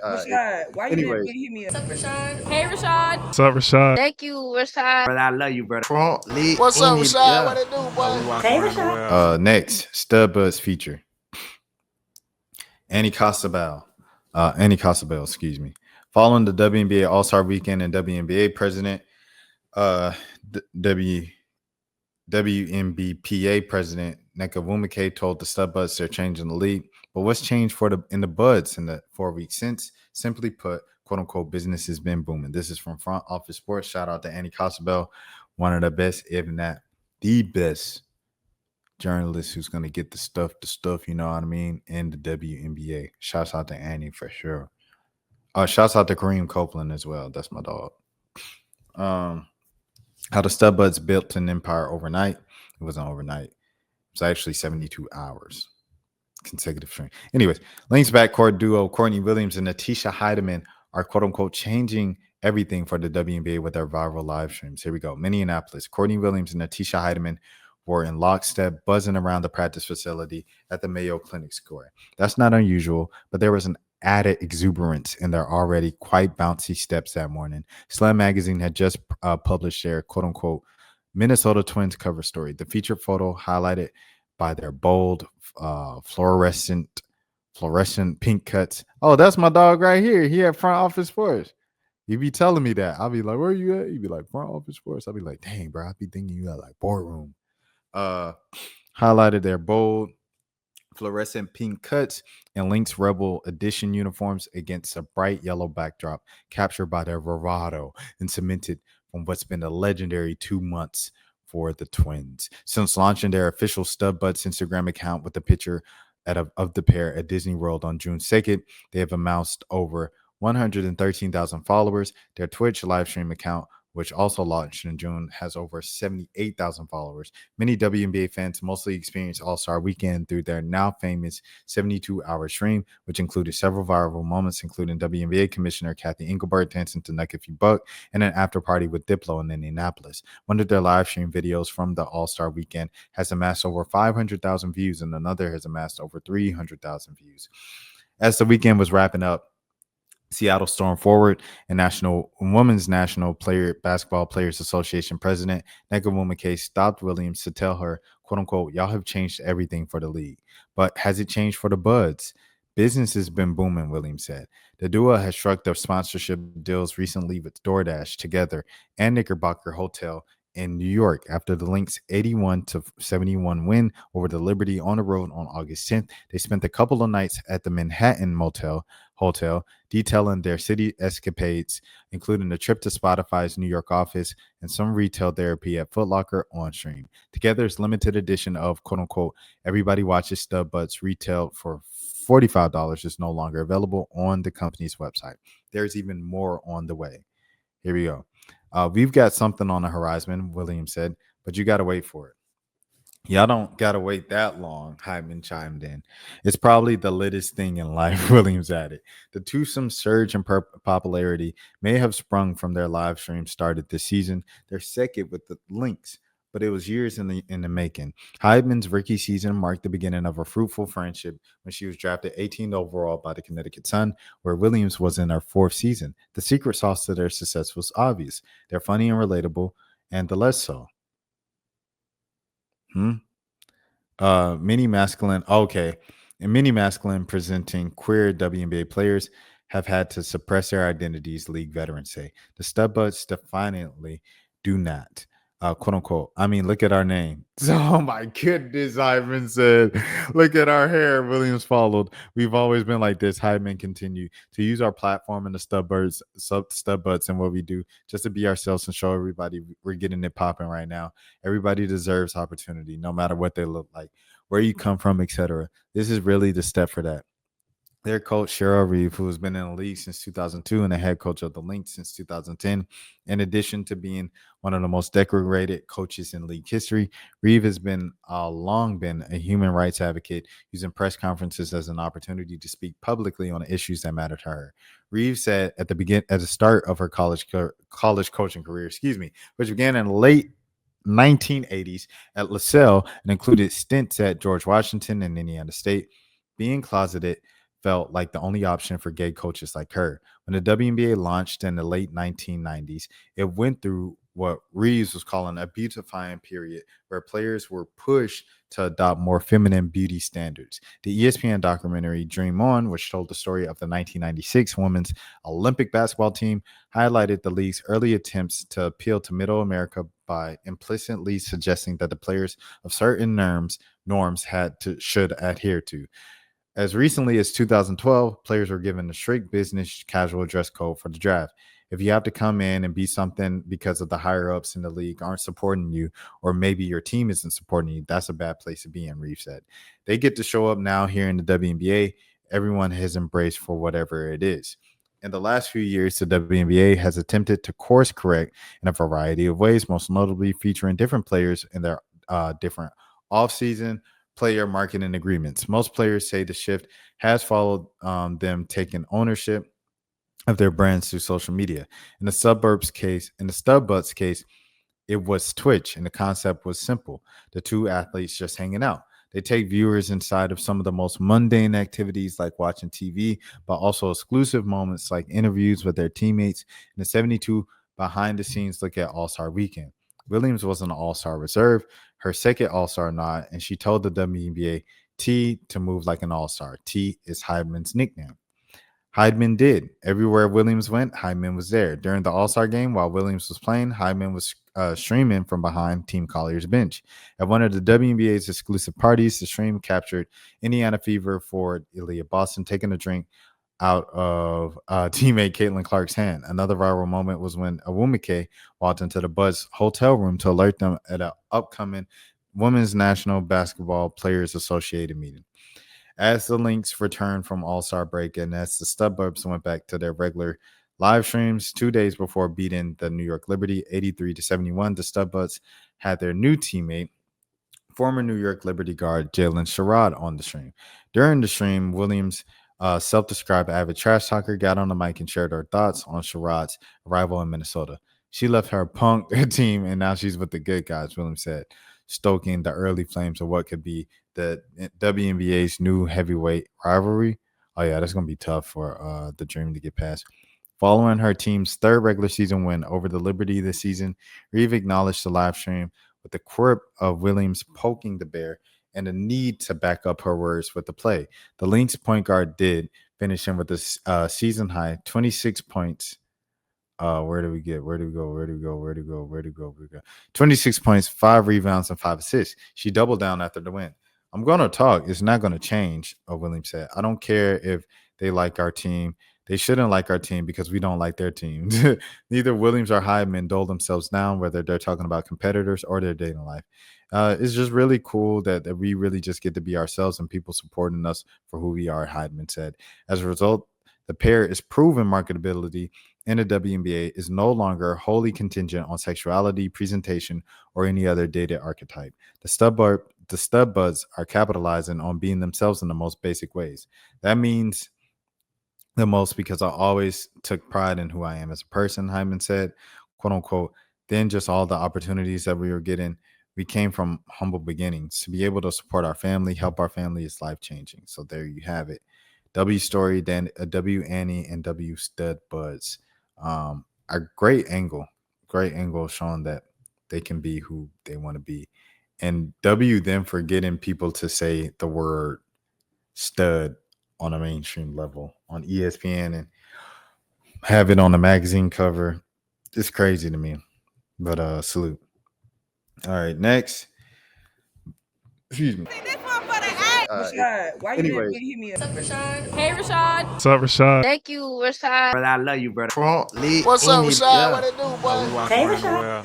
Rashad, why you didn't Anyways, hit me up? What's up, Rashad? Hey, Rashad. What's up, Rashad? Thank you, Rashad. brother, I love you, brother. What's up, Rashad? What it do, boy? Hey, Rashad. Next, Studbudz feature. Annie Costabile, excuse me. Following the WNBA All-Star Weekend and WNBA President, WNBPA President Nneka Nwumike told the Studbudz they're changing the league. But what's changed in the Buds in the 4 weeks since? Simply put, quote unquote, business has been booming. This is from Front Office Sports. Shout out to Annie Costabile, one of the best, if not the best journalist who's going to get the stuff, you know what I mean, in the WNBA. Shouts out to Annie for sure. Shouts out to Kareem Copeland as well. That's my dog. How the Studbudz built an empire overnight. It wasn't overnight. It was actually 72 hours. Consecutive stream. Anyways, Lynx backcourt duo Courtney Williams and Natisha Heidemann are quote unquote changing everything for the WNBA with their viral live streams. Here we go. Minneapolis. Courtney Williams and Natisha Heidemann were in lockstep, buzzing around the practice facility at the Mayo Clinic Square. That's not unusual, but there was an added exuberance in their already quite bouncy steps that morning. Slam Magazine had just published their quote-unquote Minnesota Twins cover story. The featured photo highlighted by their bold, fluorescent pink cuts. Oh, that's my dog right here. He at Front Office Sports. You be telling me that. I'll be like, where are you at? You be like, Front Office Sports. I'll be like, dang, bro, I be thinking you at like boardroom. Highlighted their bold fluorescent pink cuts and Lynx Rebel Edition uniforms against a bright yellow backdrop captured by their bravado and cemented from what's been a legendary 2 months for the Twins. Since launching their official Studbudz Instagram account with a picture of the pair at Disney World on June 2nd, they have amassed over 113,000 followers. Their Twitch live stream account, which also launched in June, has over 78,000 followers. Many WNBA fans mostly experienced All-Star Weekend through their now famous 72-hour stream, which included several viral moments, including WNBA Commissioner Kathy Engelbert dancing to Nuck If You Buck and an after-party with Diplo in Indianapolis. One of their live stream videos from the All-Star Weekend has amassed over 500,000 views, and another has amassed over 300,000 views. As the weekend was wrapping up, Seattle Storm forward and Women's National Basketball Players Association President Nneka Nwumike stopped Williams to tell her, quote unquote, y'all have changed everything for the league. But has it changed for the Buds? Business has been booming, Williams said. The duo has struck their sponsorship deals recently with DoorDash Together and Knickerbocker Hotel in New York after the Lynx 81-71 win over the Liberty on the road on August 10th. They spent a couple of nights at the Manhattan Hotel, detailing their city escapades, including a trip to Spotify's New York office and some retail therapy at Foot Locker on stream. Together's limited edition of quote unquote Everybody Watches Studbudz retail for $45 is no longer available on the company's website. There's even more on the way. Here we go. We've got something on the horizon, Williams said, but you got to wait for it. Y'all don't got to wait that long, Hyman chimed in. It's probably the littest thing in life, Williams added. The twosome surge in popularity may have sprung from their live stream started this season. They're second with the Lynx, but it was years in the making. Hyman's rookie season marked the beginning of a fruitful friendship when she was drafted 18th overall by the Connecticut Sun, where Williams was in her fourth season. The secret sauce to their success was obvious. They're funny and relatable, and the less so. Many masculine presenting queer WNBA players have had to suppress their identities, league veterans say. The Studbudz defiantly do not. Quote unquote. I mean, look at our name. Oh my goodness, Hyman said. Look at our hair. Williams followed. We've always been like this. Hyman continued to use our platform and the Studbudz and what we do just to be ourselves and show everybody we're getting it popping right now. Everybody deserves opportunity, no matter what they look like, where you come from, etc. This is really the step for that. Their coach, Cheryl Reeve, who has been in the league since 2002 and the head coach of the Lynx since 2010, in addition to being one of the most decorated coaches in league history, Reeve has long been a human rights advocate, using press conferences as an opportunity to speak publicly on issues that matter to her. Reeve said at the start of her college coaching career, which began in late 1980s at LaSalle and included stints at George Washington and Indiana State, being closeted felt like the only option for gay coaches like her. When the WNBA launched in the late 1990s, it went through what Reeves was calling a beautifying period where players were pushed to adopt more feminine beauty standards. The ESPN documentary Dream On, which told the story of the 1996 women's Olympic basketball team, highlighted the league's early attempts to appeal to middle America by implicitly suggesting that the players of certain norms should adhere to. As recently as 2012, players were given a strict business casual dress code for the draft. If you have to come in and be something because of the higher ups in the league aren't supporting you, or maybe your team isn't supporting you, that's a bad place to be in, Reeves said. They get to show up now here in the WNBA. Everyone has embraced for whatever it is. In the last few years, the WNBA has attempted to course correct in a variety of ways, most notably featuring different players in their different offseason player marketing agreements. Most players say the shift has followed them taking ownership of their brands through social media. In the Studbudz case, it was Twitch, and the concept was simple: the two athletes just hanging out. They take viewers inside of some of the most mundane activities like watching TV, but also exclusive moments like interviews with their teammates. In the 72 behind the scenes look at All-Star Weekend. Williams was an All-Star reserve, her second All-Star nod, and she told the WNBA T to move like an All-Star. T is Heidman's nickname. Heidman did. Everywhere Williams went, Heidman was there. During the All-Star game, while Williams was playing, Heidman was streaming from behind Team Collier's bench. At one of the WNBA's exclusive parties, the stream captured Indiana Fever forward Ilya Boston taking a drink out of teammate Caitlin Clark's hand. Another viral moment was when Awumike walked into the Buzz hotel room to alert them at an upcoming Women's National Basketball Players Associated meeting. As the Lynx returned from All-Star break and as the Studbudz went back to their regular live streams 2 days before beating the New York Liberty 83-71, the Studbudz had their new teammate, former New York Liberty guard Jalen Sherrod, on the stream. During the stream, Williams, self-described avid trash talker, got on the mic and shared her thoughts on Sherrod's arrival in Minnesota. She left her punk team and now she's with the good guys, Williams said, stoking the early flames of what could be the WNBA's new heavyweight rivalry. Oh, yeah, that's going to be tough for the Dream to get past. Following her team's third regular season win over the Liberty this season, Reeve acknowledged the live stream with the quirk of Williams poking the bear and the need to back up her words with the play. The Lynx point guard did, finishing with a season high 26 points. Where do we go? 26 points, 5 rebounds, and 5 assists. She doubled down after the win. I'm going to talk. It's not going to change, Williams said. I don't care if they like our team. They shouldn't like our team because we don't like their team. Neither Williams or Heidman dole themselves down, whether they're talking about competitors or their dating life. It's just really cool that we really just get to be ourselves and people supporting us for who we are, Heidman said. As a result, the pair is proven marketability in the WNBA is no longer wholly contingent on sexuality, presentation, or any other dated archetype. The Studbudz are capitalizing on being themselves in the most basic ways. That means the most because I always took pride in who I am as a person, Hyman said, quote unquote. Then just all the opportunities that we were getting, we came from humble beginnings. To be able to support our family, help our family is life-changing. So there you have it. W Story, then W Annie, and W Studbudz. A great angle showing that they can be who they want to be. And W them for getting people to say the word stud on a mainstream level on ESPN and have it on the magazine cover. It's crazy to me. But salute. All right, next. Excuse me. Rashad, why you didn't hit me up? What's up, Rashad? Hey, Rashad. What's up, Rashad? Thank you, Rashad. Brother, I love you, brother. What's up, Rashad? What it do, boy? Hey, Rashad.